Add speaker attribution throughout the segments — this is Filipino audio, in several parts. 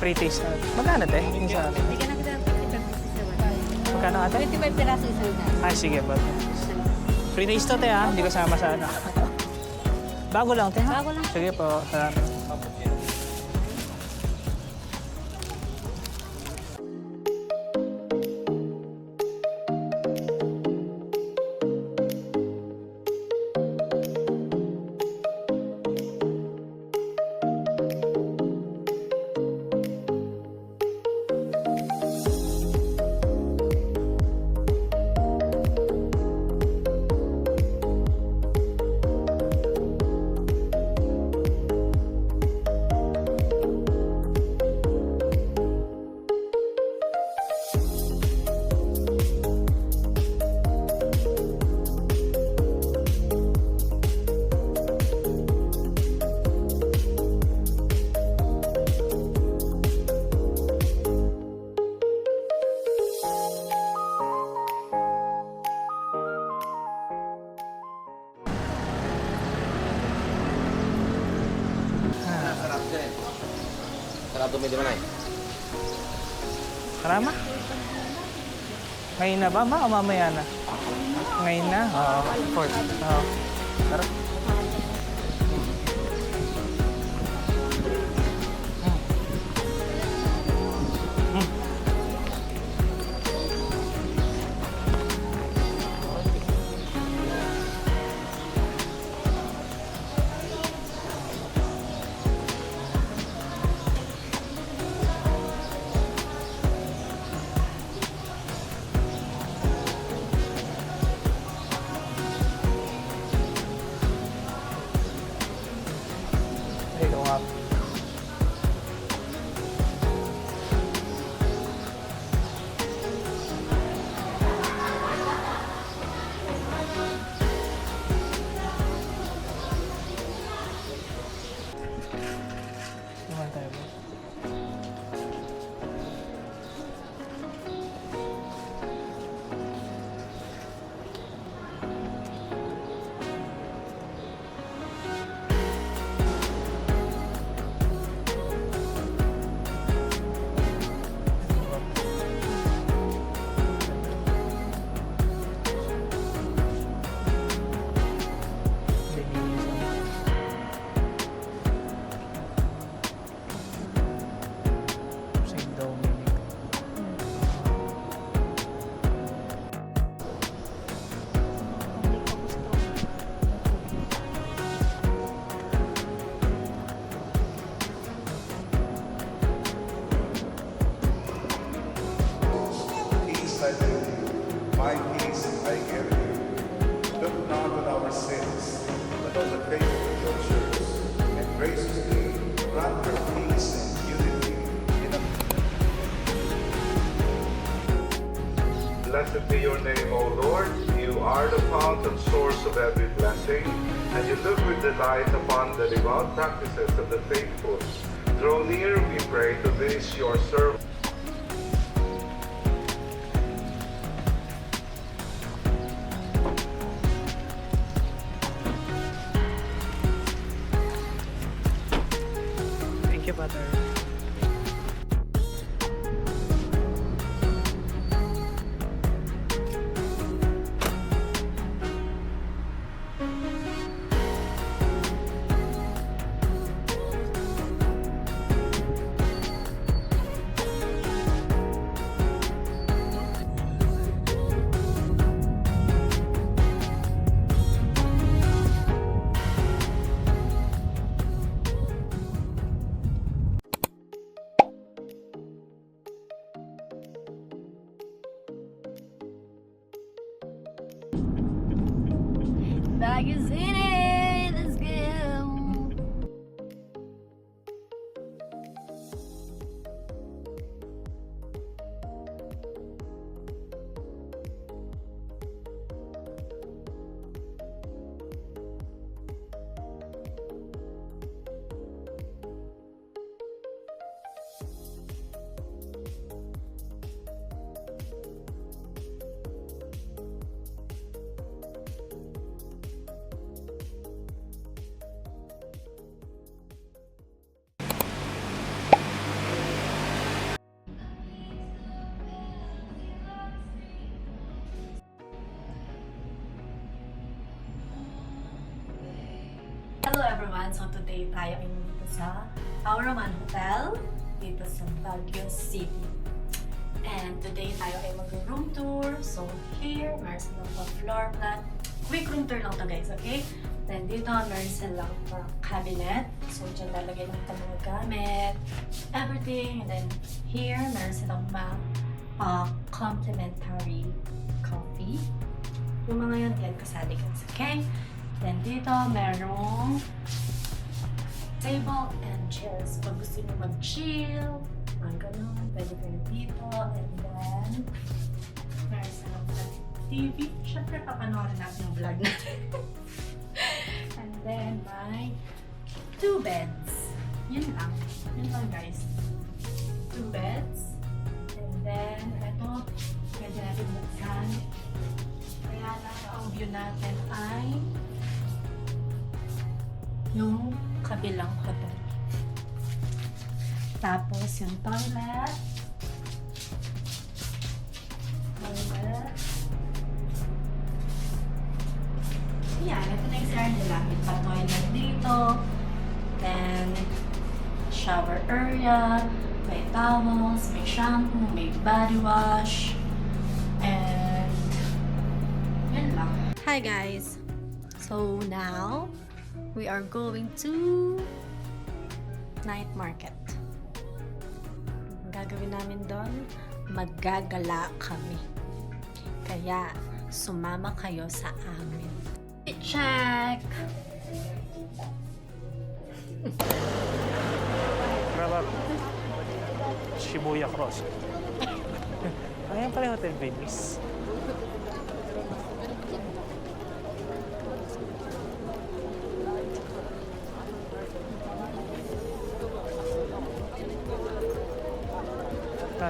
Speaker 1: Free taste na. Magkano te? Yung sa akin.
Speaker 2: Hindi ka na kita
Speaker 1: Magkano ate?
Speaker 2: 25 piraso isang daan.
Speaker 1: Ay, sige ba? Free taste to te ha. Hindi kasama sa ano. Bago lang te ha?
Speaker 2: Bago lang.
Speaker 1: Sige po. Salamat.
Speaker 3: Sarado mo di man ay.
Speaker 1: Karama? Ngayon na ba ma o mamaya na? Ngayon na? Oo. Fourth. Oo. Tara. Ay, ito nga. Naman tayo ba? St. Dominic.
Speaker 4: Peace I give you, my peace I give you. Look not on our sins, but on the faith of your church, and graciously grant her peace and unity in a... Blessed be your name, O Lord. You are the fountain source of every blessing, and you look with delight upon the devout practices of the faithful. Draw near, we pray, to this your servant.
Speaker 1: Thank you, Father.
Speaker 2: Hello everyone! So today tayo ay dito sa Auraman Hotel dito sa Baguio City. And today tayo ay mag-room tour. So here, meron silang floor plan. Quick room tour lang to guys, okay? Then dito, meron silang cabinet. So dyan lalagay lang ito mga gamit. Everything. And then here, meron silang complimentary coffee. Yung mga yun, yan kasali guys, okay? Then dito, merong table and chairs. Pag gusto nyo mag-chill, mga ganun, pwede kayo dito. And then, meron silang TV. Siyempre, papanoorin natin yung vlog natin. And then, may 2 beds. Yun lang. Yun lang, guys. 2 beds. And then, ito, pwede natin buksan. Kaya lang, ang view natin ay yung kabilang hotel. Tapos yung toilet. Yan, ito na yung CR nila. May pa-toilet dito. Then, shower area. May towels, may shampoo, may body wash. And, yun lang. Hi guys! So now, we are going to night market. Ang gagawin namin doon, maggagala kami. Kaya, sumama kayo sa amin. Check!
Speaker 1: Bravo. Shibuya Cross. Ayan pala yung Hotel Venice.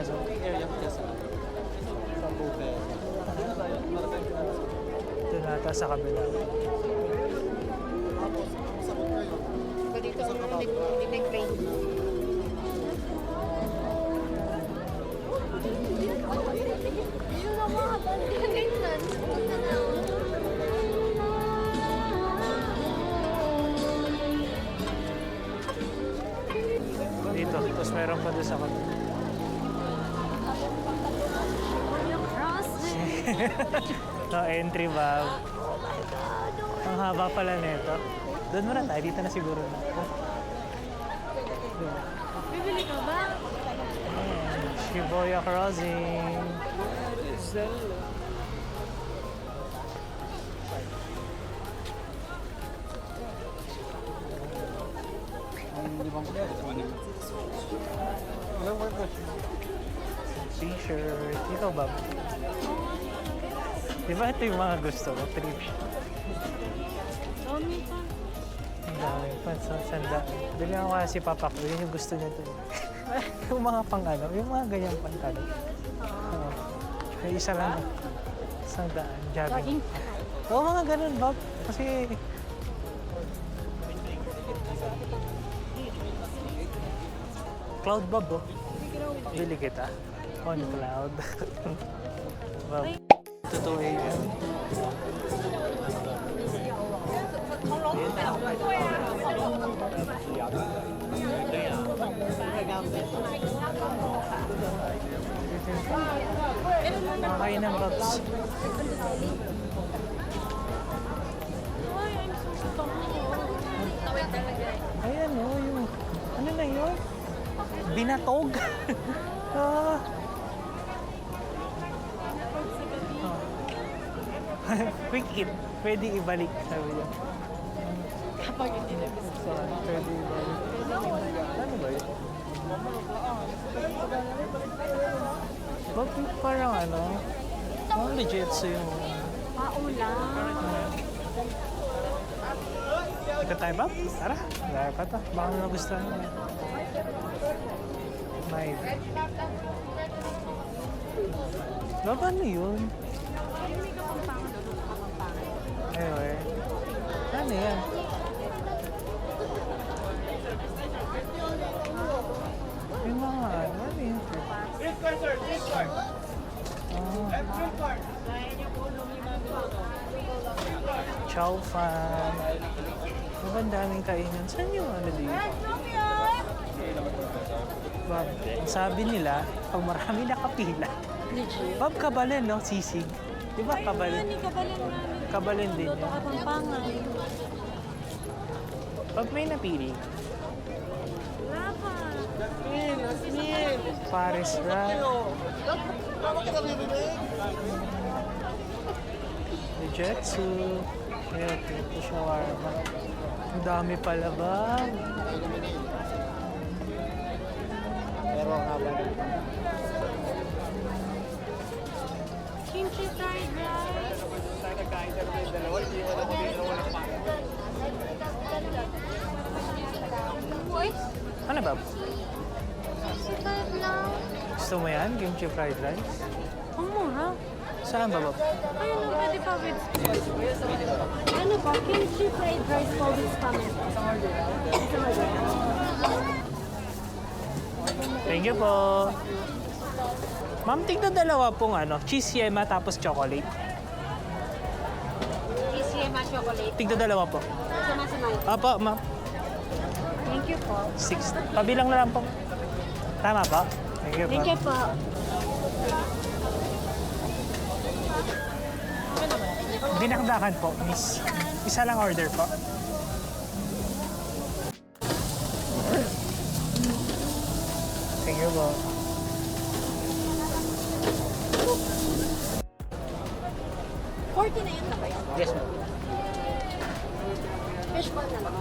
Speaker 1: So, ito nata sa kabila. Dito, tapos meron pa doon sa kabila. No, entry bag. Ang haba pala nito. Doon muna tayo. Dito na siguro na.
Speaker 2: Bibili ka ba?
Speaker 1: Ayan. Shibuya Crossing. T-shirt. Ikaw ba? Di ba ito yung mga gusto ko? Trip. Ang dami pa. Sanda. Bili ako kasi Papa ko. Yun yung gusto niya ito. Yung mga pang ano. Yung mga ganyang pantalo. May isa lang. Isang daan. Jogging. Oo, mga ganun, Bob. Kasi... Cloud Bob, oh. Bili kita. On cloud. Bob. 2 a.m. Okay ng Bobs. Ayan o, yung... Ano na yun? Binatog. Quick eat. Pwede ibalik, sabi niya.
Speaker 2: Kapag hindi na gusto.
Speaker 1: Pwede ibalik. Ano ba yun? Bakit parang ano? Parang legit yung...
Speaker 2: Paulang.
Speaker 1: Ikot tayo ba? Tara. Dahil pa to. Baka na nagustuhan mo. May... Ba, paano yun? Anyway. Ano yan? Yung mga ano? Ano yun?
Speaker 3: This car, sir. This car. Left green car.
Speaker 1: Chow fan. Diba ang daming kainan? Saan yung ano dito? Bob, ang sabi nila, pag marami nakapila,
Speaker 2: Legit.
Speaker 1: Bob, Kabalin, no? Sisig. Di ba Kabalin?
Speaker 2: Kabalin namin.
Speaker 1: Kabalin din
Speaker 2: Luto
Speaker 1: yan.
Speaker 2: Kapampangan.
Speaker 1: Pag may napili,
Speaker 2: Wala pa.
Speaker 1: Paris Rye, Jetsu, ito shawarma. Ang dami pala ba? Pero nga ba?
Speaker 2: Kimchi fried rice.
Speaker 1: Ano ba?
Speaker 2: Super lang.
Speaker 1: Gusto mo yan? Kimchi fried rice?
Speaker 2: Ang mura.
Speaker 1: Saan ba ba?
Speaker 2: Ayun, pwede pa with ano pa? Kimchi fried rice po with spam.
Speaker 1: Thank you po. Ma'am, tigda dalawa pong ano, cheese yema tapos chocolate.
Speaker 2: Cheese yema chocolate.
Speaker 1: Tigda dalawa po.
Speaker 2: Sama-samay.
Speaker 1: Apo, ma'am.
Speaker 2: Thank you po.
Speaker 1: 6. Pabilang na lang po. Tama po. Thank you po.
Speaker 2: Thank you po.
Speaker 1: Dinakdakan po, miss. Isa lang order po. Thank you po.
Speaker 2: $40 na yun na ba yun?
Speaker 1: Yes, ma'am.
Speaker 2: Fishball na lang.